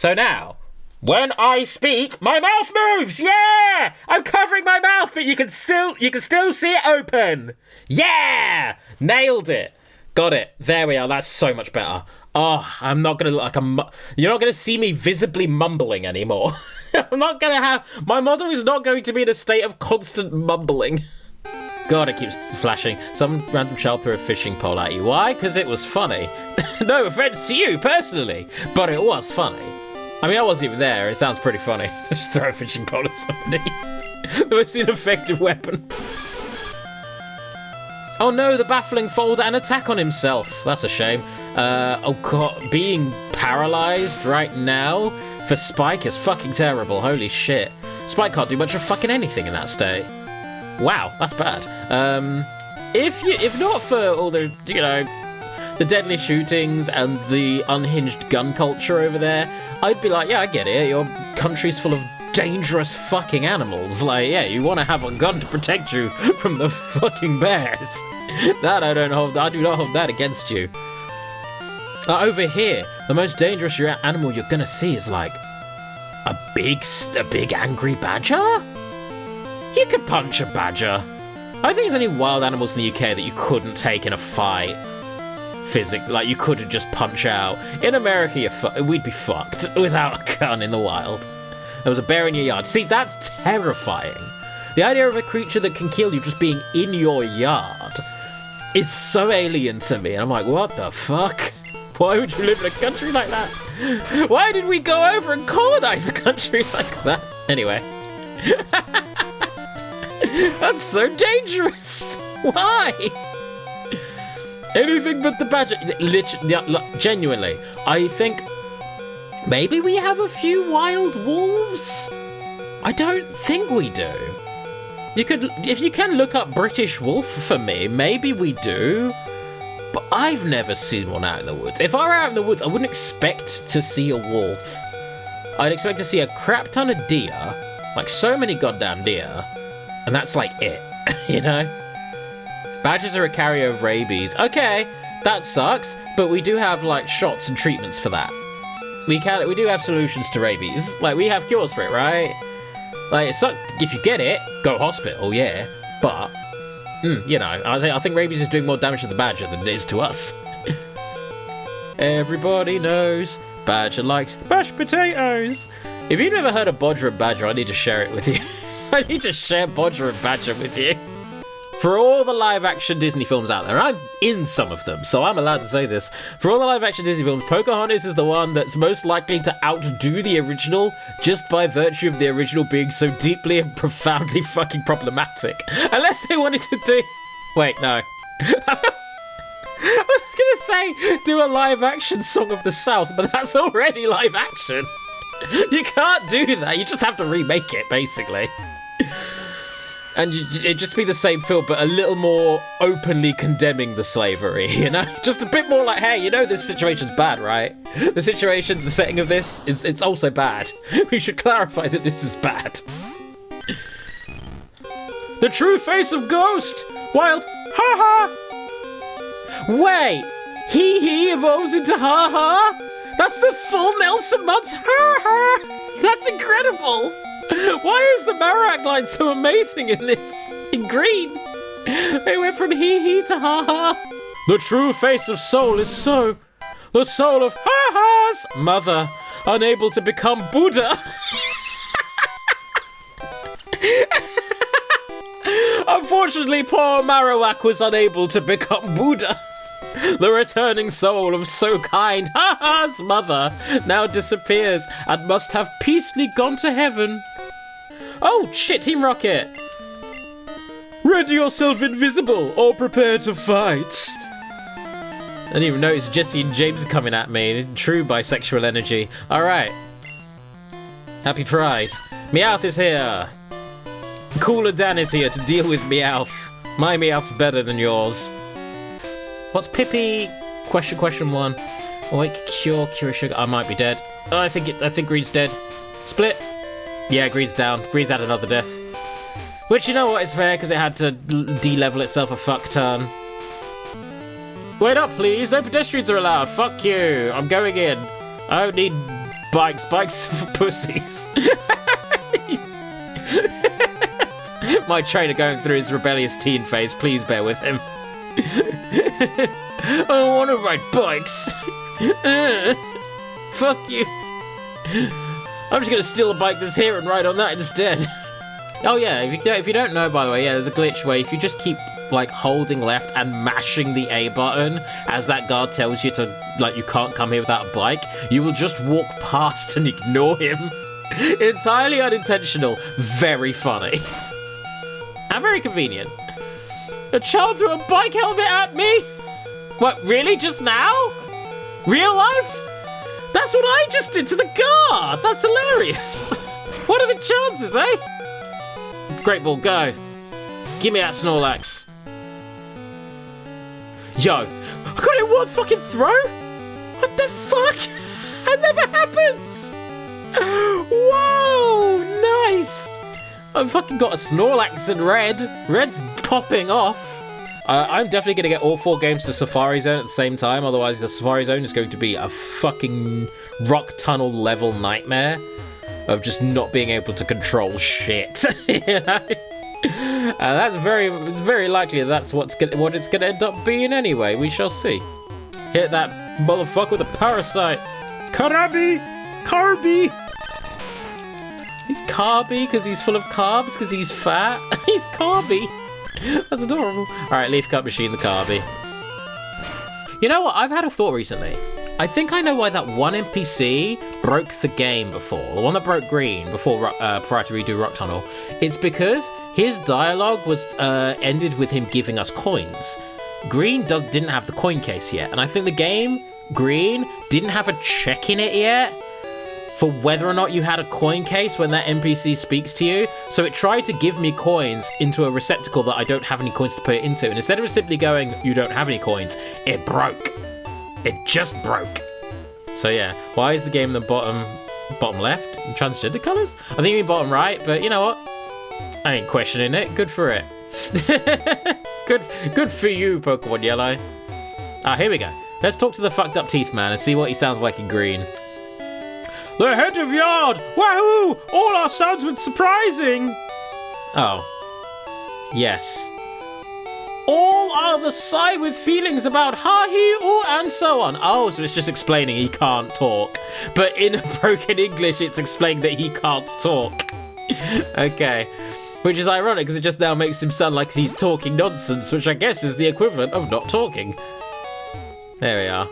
So now, when I speak, my mouth moves! Yeah! I'm covering my mouth, but you can still see it open! Yeah! Nailed it! Got it. There we are. That's so much better. Oh, I'm not gonna look like you're not gonna see me visibly mumbling anymore. I'm not gonna have... My model is not going to be in a state of constant mumbling. God, it keeps flashing. Some random child threw a fishing pole at you. Why? Because it was funny. No offense to you, personally, but it was funny. I mean, I wasn't even there. It sounds pretty funny. Just throw a fishing pole at somebody. The most ineffective weapon. Oh no, the baffling folder and attack on himself. That's a shame. Oh god, being paralyzed right now for Spike is fucking terrible. Holy shit. Spike can't do much of fucking anything in that state. Wow, that's bad. If not for all the, the deadly shootings and the unhinged gun culture over there, I'd be like, yeah, I get it. Your country's full of dangerous fucking animals. Like, yeah, you want to have a gun to protect you from the fucking bears. That I do not hold that against you. Over here, the most dangerous animal you're gonna see is like a big angry badger. You could punch a badger. I think there's any wild animals in the UK that you couldn't take in a fight. Like you couldn't just punch out. In America, we'd be fucked without a gun in the wild. There was a bear in your yard. See, that's terrifying. The idea of a creature that can kill you just being in your yard is so alien to me. And I'm like, what the fuck? Why would you live in a country like that? Why did we go over and colonize a country like that? Anyway. That's so dangerous. Why? Anything but the badger. Literally, genuinely, I think maybe we have a few wild wolves? I don't think we do. If you can look up British wolf for me, maybe we do. But I've never seen one out in the woods. If I were out in the woods, I wouldn't expect to see a wolf. I'd expect to see a crap ton of deer, like so many goddamn deer, and that's like it, you know? Badgers are a carrier of rabies. Okay, that sucks, but we do have like shots and treatments for that. We do have solutions to rabies. Like, we have cures for it, right? Like, if you get it, go hospital, yeah. But, I think rabies is doing more damage to the badger than it is to us. Everybody knows badger likes mashed potatoes. If you've never heard of Bodger and Badger, I need to share it with you. I need to share Bodger and Badger with you. For all the live-action Disney films out there, I'm in some of them, so I'm allowed to say this. For all the live-action Disney films, Pocahontas is the one that's most likely to outdo the original just by virtue of the original being so deeply and profoundly fucking problematic. Unless they wanted to do... Wait, no. I was gonna say, do a live-action Song of the South, but that's already live-action. You can't do that, you just have to remake it, basically. And it'd just be the same film, but a little more openly condemning the slavery, you know? Just a bit more like, hey, this situation's bad, right? The setting of this, it's also bad. We should clarify that this is bad. The true face of Ghost! Wild ha-ha! Wait! He evolves into ha-ha? That's the full Nelson Muntz ha-ha! That's incredible! Why is the Marowak line so amazing in this? In green? They went from hee-hee to ha-ha. The true face of Soul is So. The soul of ha-ha's mother, unable to become Buddha. Unfortunately, poor Marowak was unable to become Buddha. The returning soul of So Kind, ha-ha's mother, now disappears and must have peacefully gone to heaven. Oh, shit, Team Rocket! Render yourself invisible or prepare to fight. I didn't even notice Jesse and James are coming at me. True bisexual energy. Alright. Happy Pride. Meowth is here. Cooler Dan is here to deal with Meowth. My Meowth's better than yours. What's Pippi? Question one. Awake, cure sugar. I might be dead. Oh, I think Green's dead. Split. Yeah, Green's down. Green's had another death. Which, you know what, is fair, because it had to de-level itself a fuck ton. Wait up, please. No pedestrians are allowed. Fuck you. I'm going in. I don't need Bikes for pussies. My trainer going through his rebellious teen phase. Please bear with him. I don't want to ride bikes. Fuck you. I'm just going to steal a bike that's here and ride on that instead. Oh yeah, if you don't know, by the way, yeah, there's a glitch where if you just keep like holding left and mashing the A button as that guard tells you to, like, you can't come here without a bike, you will just walk past and ignore him. Entirely unintentional, very funny. And very convenient. A child threw a bike helmet at me? What, really? Just now? Real life? That's what I just did to the guard! That's hilarious! What are the chances, eh? Great ball, go. Give me that Snorlax. Yo, I got it in one fucking throw? What the fuck? That never happens! Whoa, nice! I've fucking got a Snorlax in red. Red's popping off. I'm definitely going to get all 4 games to Safari Zone at the same time, otherwise the Safari Zone is going to be a fucking rock tunnel level nightmare of just not being able to control shit. You know? That's very likely that's what it's going to end up being anyway. We shall see. Hit that motherfucker with a parasite. Carby! He's carby because he's full of carbs because he's fat. He's carby. That's adorable. Alright, Leaf Cut Machine the Carby. You know what? I've had a thought recently. I think I know why that one NPC broke the game before. The one that broke Green before prior to redo Rock Tunnel. It's because his dialogue was ended with him giving us coins. Green didn't have the coin case yet. And I think the game, Green, didn't have a check in it yet for whether or not you had a coin case when that NPC speaks to you. So it tried to give me coins into a receptacle that I don't have any coins to put it into. And instead of simply going, you don't have any coins, it broke. It just broke. So yeah, why is the game in the bottom left? Transgender colours? I think you mean bottom right, but you know what? I ain't questioning it. Good for it. Good for you, Pokemon Yellow. Ah, here we go. Let's talk to the fucked up teeth man and see what he sounds like in Green. The head of yard! Wahoo! All our sounds were surprising! Oh. Yes. All are the side with feelings about ha-he, ooh, and so on. Oh, so it's just explaining he can't talk. But in broken English, it's explaining that he can't talk. Okay. Which is ironic, because it just now makes him sound like he's talking nonsense, which I guess is the equivalent of not talking. There we are.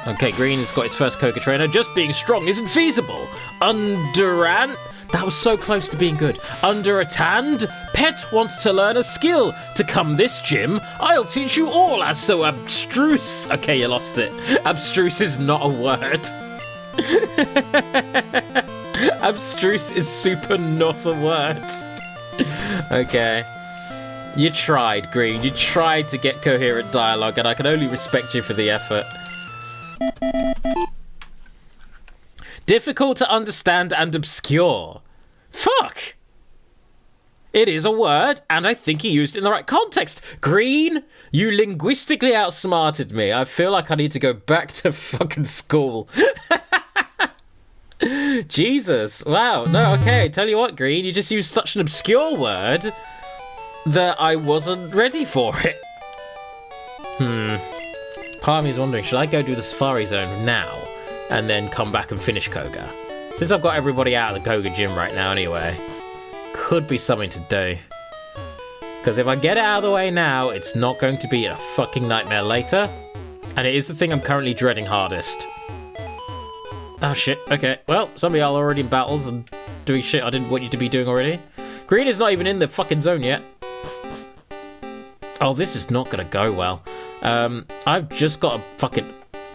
Okay, Green has got his first Koga trainer. Just being strong isn't feasible. That was so close to being good. Under a tand, Pet wants to learn a skill. To come this gym, I'll teach you all as so abstruse. Okay, you lost it. Abstruse is not a word. Abstruse is super not a word. Okay. You tried, Green. You tried to get coherent dialogue, and I can only respect you for the effort. Difficult to understand and obscure. Fuck! It is a word, and I think he used it in the right context. Green, you linguistically outsmarted me. I feel like I need to go back to fucking school. Jesus. Wow. No, okay. Tell you what, Green, you just used such an obscure word that I wasn't ready for it. Part of me is wondering, should I go do the Safari Zone now and then come back and finish Koga? Since I've got everybody out of the Koga gym right now anyway, could be something to do. Because if I get it out of the way now, it's not going to be a fucking nightmare later. And it is the thing I'm currently dreading hardest. Oh shit, okay. Well, some of y'all are already in battles and doing shit I didn't want you to be doing already. Green is not even in the fucking zone yet. Oh, this is not gonna go well. I've just got to fucking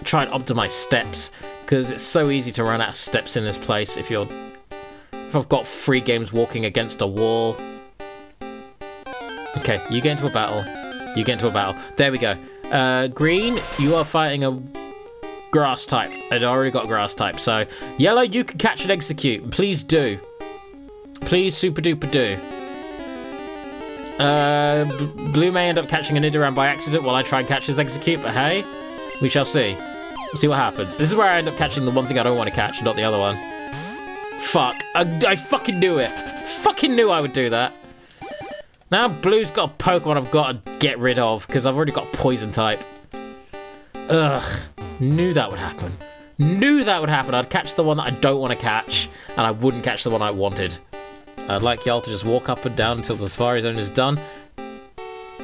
try and optimize steps, because it's so easy to run out of steps in this place if I've got 3 games walking against a wall. Okay, you get into a battle. You get into a battle. There we go. Green, you are fighting a grass type. I'd already got grass type, so Yellow, you can catch and execute. Please do. Please super duper do. Blue may end up catching a Nidoran by accident while I try and catch his execute, but hey, we shall see. See what happens. This is where I end up catching the one thing I don't want to catch, not the other one. Fuck. I fucking knew it. Fucking knew I would do that. Now Blue's got a Pokemon I've got to get rid of, because I've already got Poison type. Ugh. Knew that would happen. Knew that would happen. I'd catch the one that I don't want to catch, and I wouldn't catch the one I wanted. I'd like y'all to just walk up and down until the Safari Zone is done.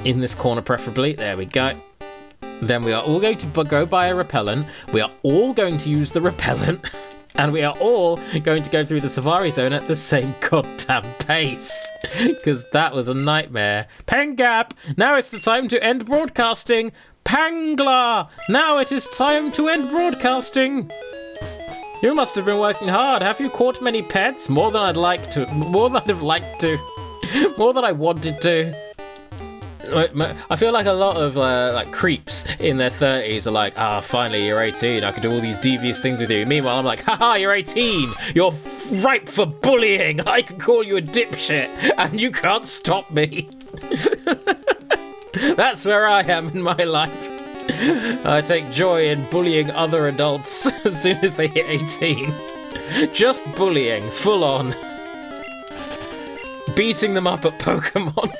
In this corner, preferably. There we go. Then we are all going to go buy a repellent. We are all going to use the repellent. And we are all going to go through the Safari Zone at the same goddamn pace. Because that was a nightmare. Pengap! Now it's the time to end broadcasting. Pangla! Now it is time to end broadcasting. You must have been working hard. Have you caught many pets? More than I'd like to. More than I'd have liked to. More than I wanted to. I feel like a lot of like creeps in their 30s are like, finally you're 18, I can do all these devious things with you. Meanwhile, I'm like, haha, you're 18, you're ripe for bullying, I can call you a dipshit, and you can't stop me. That's where I am in my life. I take joy in bullying other adults as soon as they hit 18. Just bullying, full on. Beating them up at Pokemon.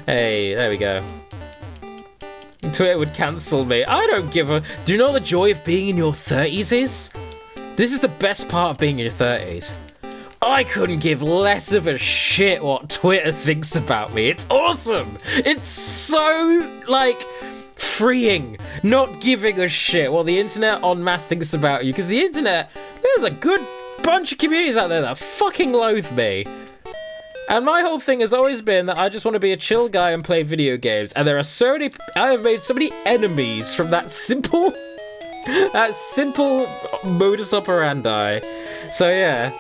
Hey, there we go. Twitter would cancel me. I don't give a... Do you know what the joy of being in your 30s is? This is the best part of being in your 30s. I couldn't give less of a shit what Twitter thinks about me. It's awesome. It's so, like, freeing. Not giving a shit what the internet en masse thinks about you. Because the internet, there's a good bunch of communities out there that fucking loathe me. And my whole thing has always been that I just want to be a chill guy and play video games. And there are so many... I have made so many enemies from that simple... that simple modus operandi. So, yeah.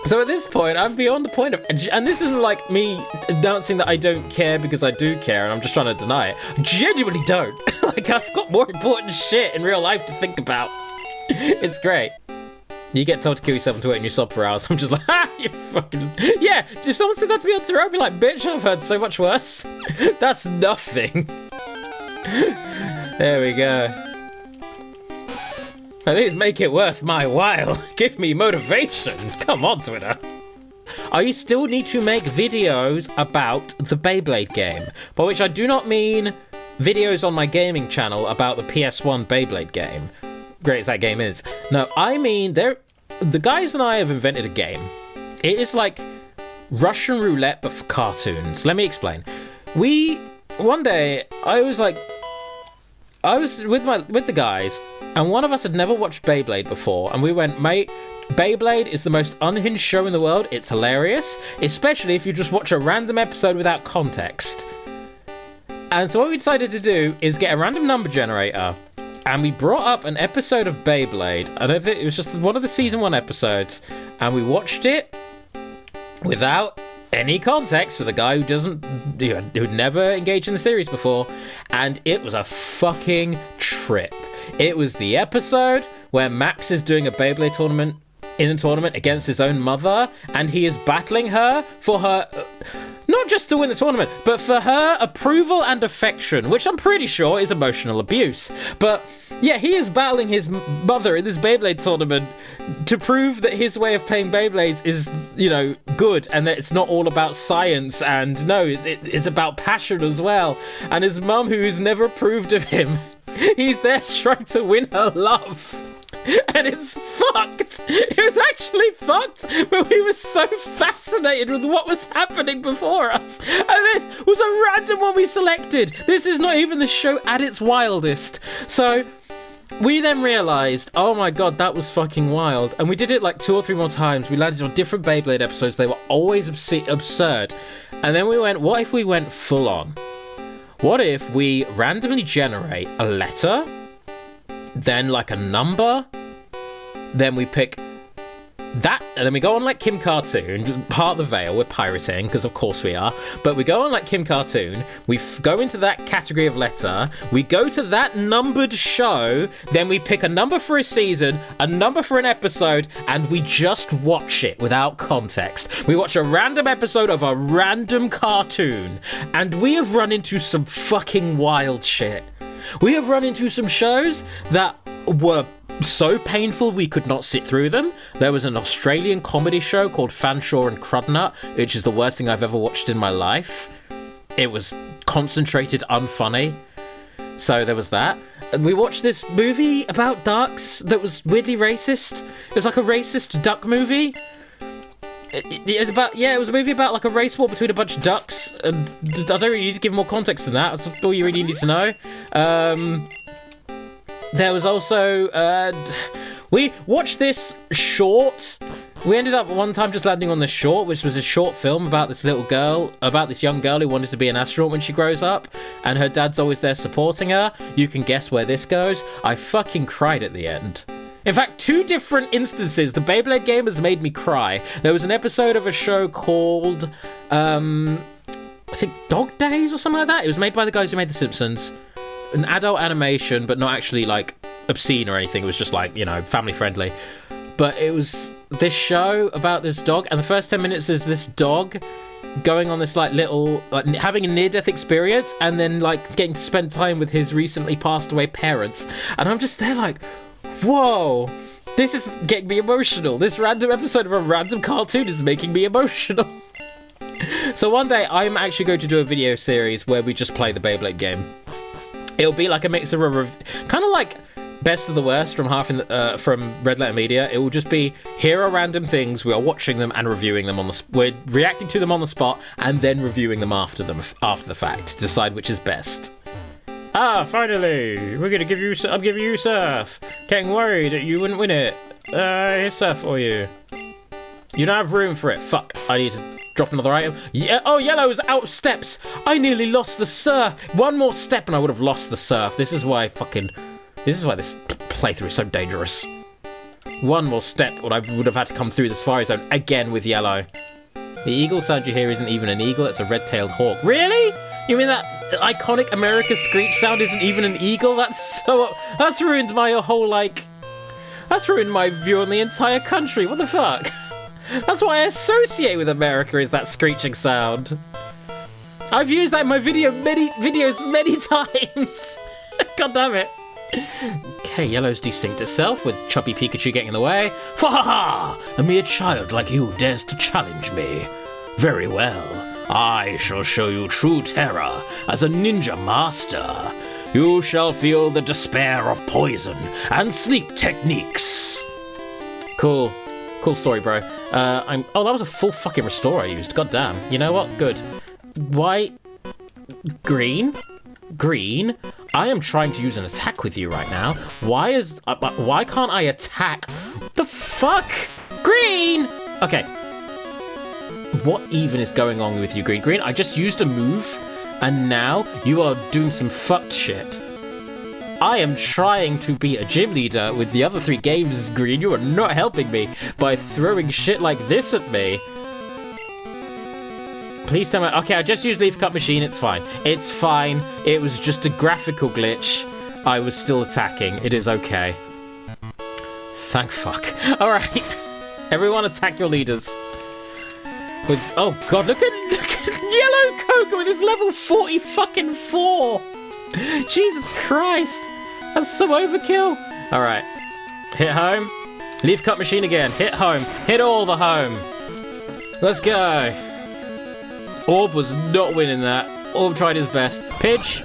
So at this point, I'm beyond the point of... And this isn't like me announcing that I don't care because I do care and I'm just trying to deny it. I genuinely don't. Like, I've got more important shit in real life to think about. It's great. You get told to kill yourself on Twitter and you sob for hours. I'm just like, you fucking... Yeah, if someone said that to me on Twitter, I'd be like, bitch, I've heard so much worse. That's nothing. There we go. At least make it worth my while. Give me motivation. Come on, Twitter. I still need to make videos about the Beyblade game, by which I do not mean videos on my gaming channel about the PS1 Beyblade game. Great as that game is. No, I mean, the guys and I have invented a game. It is like Russian roulette, but for cartoons. Let me explain. One day, I was with the guys, and one of us had never watched Beyblade before, and we went, mate, Beyblade is the most unhinged show in the world. It's hilarious, especially if you just watch a random episode without context. And so what we decided to do is get a random number generator, and we brought up an episode of Beyblade. I don't think it was just one of the season 1 episodes, and we watched it without any context for the guy who'd never engaged in the series before, and it was a fucking trip. It was the episode where Max is doing a Beyblade tournament against his own mother, and he is battling her for her... not just to win the tournament, but for her approval and affection, which I'm pretty sure is emotional abuse. But yeah, he is battling his mother in this Beyblade tournament to prove that his way of playing Beyblades is, good, and that it's not all about science, and no, it's about passion as well. And his mum, who's never approved of him, he's there trying to win her love. And it's fucked. It was actually fucked, but we were so fascinated with what was happening before us. And this was a random one we selected. This is not even the show at its wildest. So we then realised, oh my god, that was fucking wild. And we did it like 2 or 3 more times. We landed on different Beyblade episodes. They were always absurd. And then we went, what if we went full on? What if we randomly generate a letter, then like a number, then we pick that, and then we go on like Kim Cartoon, part the veil, we're pirating, because of course we are, but we go on like Kim Cartoon, we go into that category of letter, we go to that numbered show, then we pick a number for a season, a number for an episode, and we just watch it without context. We watch a random episode of a random cartoon, and we have run into some fucking wild shit. We have run into some shows that were so painful we could not sit through them. There was an Australian comedy show called Fanshawe and Crudnut, which is the worst thing I've ever watched in my life. It was concentrated unfunny. So there was that. And we watched this movie about ducks that was weirdly racist. It was like a racist duck movie. It was a movie about like a race war between a bunch of ducks, and I don't really need to give more context than that. That's all you really need to know. There was also we watched this short. We ended up one time just landing on this short, which was a short film about this young girl who wanted to be an astronaut when she grows up, and her dad's always there supporting her. You can guess where this goes. I fucking cried at the end. In fact, 2 different instances, the Beyblade game has made me cry. There was an episode of a show called, I think Dog Days or something like that. It was made by the guys who made The Simpsons. An adult animation, but not actually, like, obscene or anything. It was just, like, you know, family-friendly. But it was this show about this dog, and the first 10 minutes is this dog going on this, like, little, like, having a near-death experience, and then, like, getting to spend time with his recently passed-away parents. And I'm just there, like, whoa, this is getting me emotional. This random episode of a random cartoon is making me emotional. So one day, I'm actually going to do a video series where we just play the Beyblade game. It'll be like a mix of kind of like Best of the Worst from from Red Letter Media. It will just be, here are random things, we are watching them and reviewing them we're reacting to them on the spot and then reviewing them after the fact to decide which is best. Ah, finally! I'm giving you surf. Getting worried that you wouldn't win it. Here's surf for you. You don't have room for it. Fuck, I need to drop another item. Yeah. Oh, yellow's out of steps. I nearly lost the surf. One more step and I would have lost the surf. This is why this playthrough is so dangerous. One more step and I would have had to come through this fire zone again with yellow. The eagle sound you hear isn't even an eagle, it's a red-tailed hawk. Really? You mean that iconic America screech sound isn't even an eagle? That's ruined my whole, like... That's ruined my view on the entire country. What the fuck? That's what I associate with America, is that screeching sound. I've used that in my videos many times. God damn it. Okay, yellow's desynced itself with chubby Pikachu getting in the way. Fa-ha-ha! A mere child like you dares to challenge me. Very well. I shall show you true terror as a ninja master. You shall feel the despair of poison and sleep techniques. Cool. Cool story, bro. Oh, that was a full fucking restore I used. God damn. You know what? Good. White. Green. Green. I am trying to use an attack with you right now. Why can't I attack? The fuck? Green! Okay. What even is going on with you, Green? Green, I just used a move, and now you are doing some fucked shit. I am trying to be a gym leader with the other 3 games, Green. You are not helping me by throwing shit like this at me. Please tell me... Okay, I just used Leaf Cut Machine. It's fine. It's fine. It was just a graphical glitch. I was still attacking. It is okay. Thank fuck. All right. Everyone attack your leaders. With, oh god, look at Yellow Coco with his level 40 fucking 4. Jesus Christ. That's some overkill. Alright. Hit home. Leaf Cut Machine again. Hit home. Hit all the home. Let's go. Orb was not winning that. Orb tried his best. Pidge.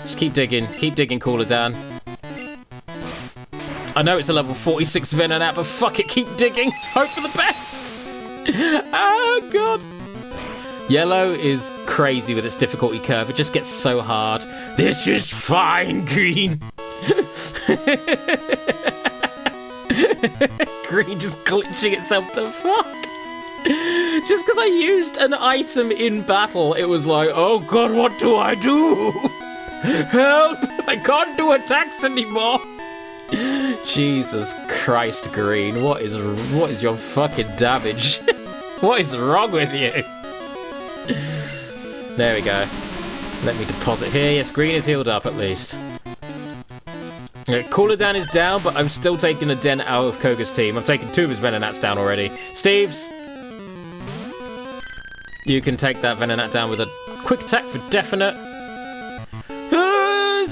Just keep digging. Keep digging, Cooler Dan. I know it's a level 46 Venonat, but fuck it, keep digging. Hope for the best. Oh, God. Yellow is crazy with its difficulty curve. It just gets so hard. This is fine, Green. Green just glitching itself to fuck. Just because I used an item in battle, it was like, oh god, what do I do? Help! I can't do attacks anymore. Jesus Christ, Green, what is your fucking damage? What is wrong with you? There we go. Let me deposit here. Yes, Green is healed up at least. Cooler Dan is down, but I'm still taking a den out of Koga's team. I've taken 2 of his Venonats down already. Steves, you can take that Venonat down with a quick attack for definite.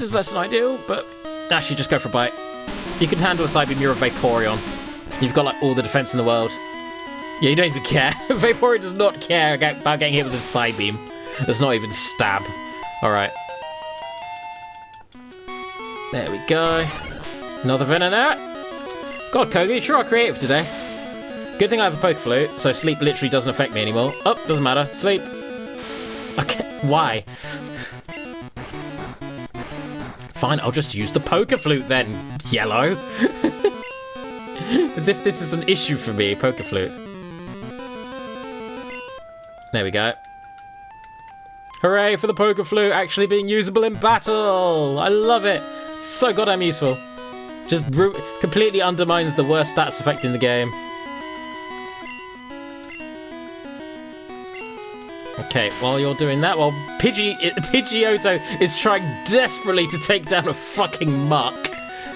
is less than ideal, but actually just go for a bite. You can handle a side beam, you're a Vaporeon. You've got like all the defense in the world. Yeah, you don't even care. Vaporeon does not care about getting hit with a side beam. There's not even stab. Alright. There we go. Another Venonat. God, Koga, you sure are creative today. Good thing I have a Poke Flute, so sleep literally doesn't affect me anymore. Oh, doesn't matter. Sleep. Okay, why? Fine, I'll just use the Poke Flute then, Yellow. As if this is an issue for me, Poke Flute. There we go. Hooray for the Poke Flute actually being usable in battle! I love it! So goddamn useful. Just completely undermines the worst stats effect in the game. Okay, while you're doing that, while Pidgeotto is trying desperately to take down a fucking muck,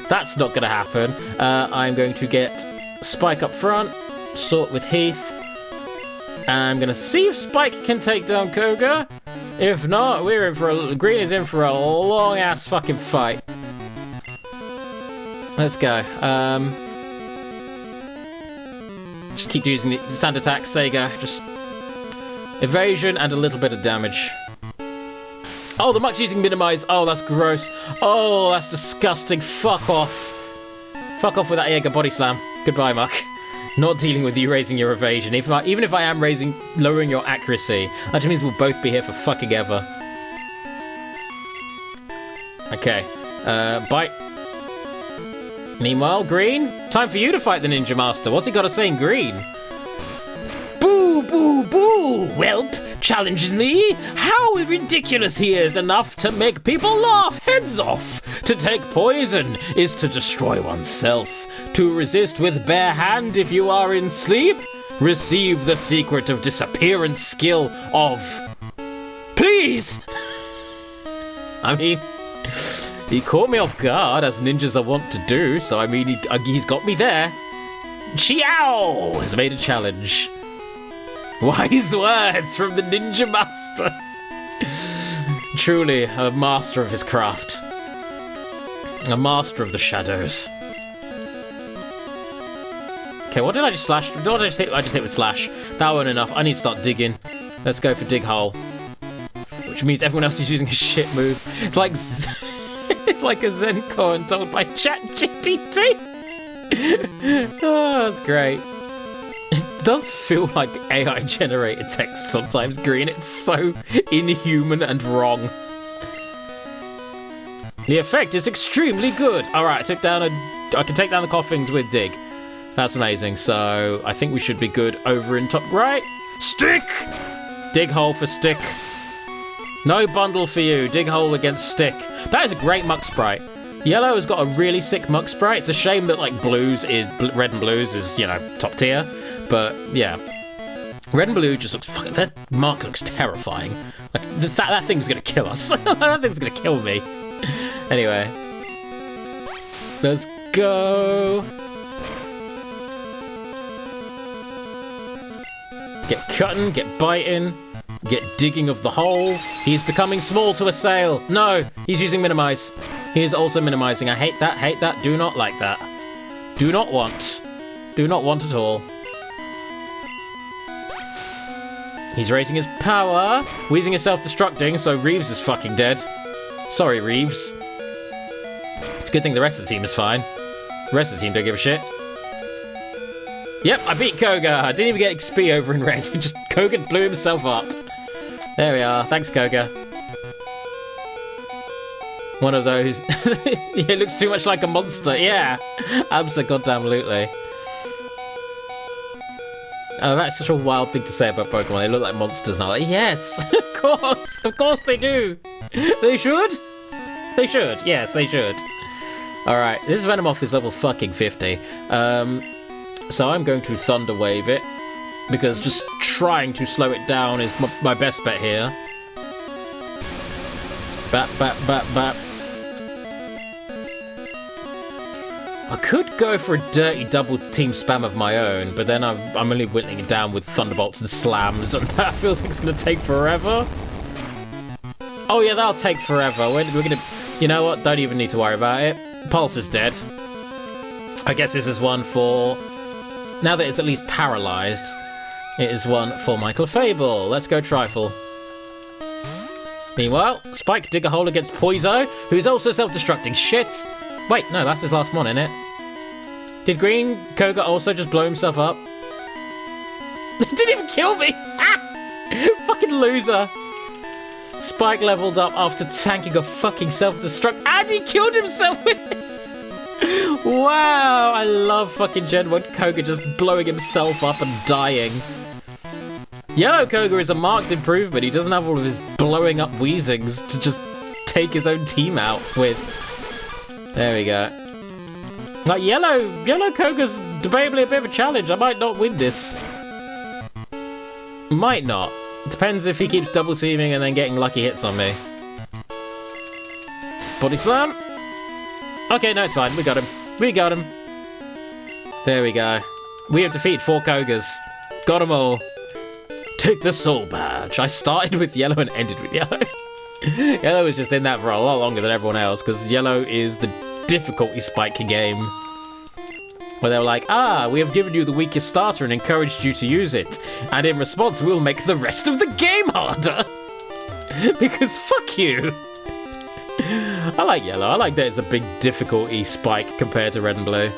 that's not going to happen. I'm going to get Spike up front, sort with Heath. I'm going to see if Spike can take down Koga. If not, we're in for Green is in for a long-ass fucking fight. Let's go. Just keep using the standard attacks. There you go. Just evasion and a little bit of damage. Oh, the Muck's using Minimize. Oh, that's gross. Oh, that's disgusting. Fuck off. Fuck off with that Jaeger body slam. Goodbye, Muck. Not dealing with you raising your evasion. Even if I am lowering your accuracy, that just means we'll both be here for fucking ever. Okay. Bite. Meanwhile, Green, time for you to fight the Ninja Master. What's he got to say in Green? Boo, boo, boo, whelp, challenges me? How ridiculous he is, enough to make people laugh heads off. To take poison is to destroy oneself. To resist with bare hand if you are in sleep. Receive the secret of disappearance skill of... Please! I mean... He caught me off guard, as ninjas are wont to do, so I mean, he's got me there. Chiao has made a challenge. Wise words from the Ninja Master. Truly, a master of his craft. A master of the shadows. Okay, what did I just slash? What did I just hit? I just hit with slash. That wasn't enough. I need to start digging. Let's go for dig hole. Which means everyone else is using a shit move. It's like... It's like a Zen koan told by ChatGPT. Oh, that's great. It does feel like AI-generated text sometimes, Green. It's so inhuman and wrong. The effect is extremely good. All right, I can take down the Coughings with dig. That's amazing. So I think we should be good over in top right. Stick! Dig hole for stick. No bundle for you. Dig hole against stick. That is a great Muck Sprite. Yellow has got a really sick Muck Sprite. It's a shame that, like, red and blues is, you know, top tier. But, yeah. Red and blue just looks fucking... That mark looks terrifying. Like, that thing's gonna kill us. That thing's gonna kill me. Anyway. Let's go. Get cutting, get biting. Get digging of the hole. He's becoming small to assail. No, he's using minimize. He is also minimizing. I hate that, do not like that. Do not want. Do not want at all. He's raising his power. Weezing is self-destructing, so Reeves is fucking dead. Sorry, Reeves. It's a good thing the rest of the team is fine. The rest of the team don't give a shit. Yep, I beat Koga. I didn't even get XP over in red. Just Koga blew himself up. There we are. Thanks, Koga. One of those. It looks too much like a monster. Yeah. Abso-goddamn-lutely. Oh, that's such a wild thing to say about Pokemon. They look like monsters now. Like, yes, of course. Of course they do. They should. They should. Yes, they should. Alright, this Venomoth is level fucking 50. So I'm going to Thunder Wave it. Because just trying to slow it down is my best bet here. Bap, bap, bap, bap. I could go for a dirty double team spam of my own, but then I'm only whittling it down with Thunderbolts and Slams, and that feels like it's going to take forever. Oh yeah, that'll take forever. We're You know what? Don't even need to worry about it. Pulse is dead. I guess this is one for... Now that it's at least paralyzed, it is one for Michael Fable. Let's go Trifle. Meanwhile, Spike dig a hole against Poiso, who's also self-destructing. Shit! Wait, no, that's his last one, isn't it? Did Green Koga also just blow himself up? It didn't even kill me! Fucking loser. Spike leveled up after tanking a fucking self-destruct, and he killed himself with it! Wow, I love fucking Gen 1 Koga just blowing himself up and dying. Yellow Koga is a marked improvement. He doesn't have all of his blowing up wheezings to just take his own team out with. There we go. Like, Yellow Koga's debatably a bit of a challenge. I might not win this. Might not. Depends if he keeps double teaming and then getting lucky hits on me. Body slam. Okay, no, it's fine. We got him. We got him. There we go. We have defeated 4 Kogas. Got them all. Take the soul badge. I started with Yellow and ended with Yellow. Yellow was just in that for a lot longer than everyone else, because Yellow is the difficulty spike game. Where they were like, we have given you the weakest starter and encouraged you to use it. And in response, we'll make the rest of the game harder. Because fuck you. I like Yellow. I like that it's a big difficulty spike compared to Red and Blue.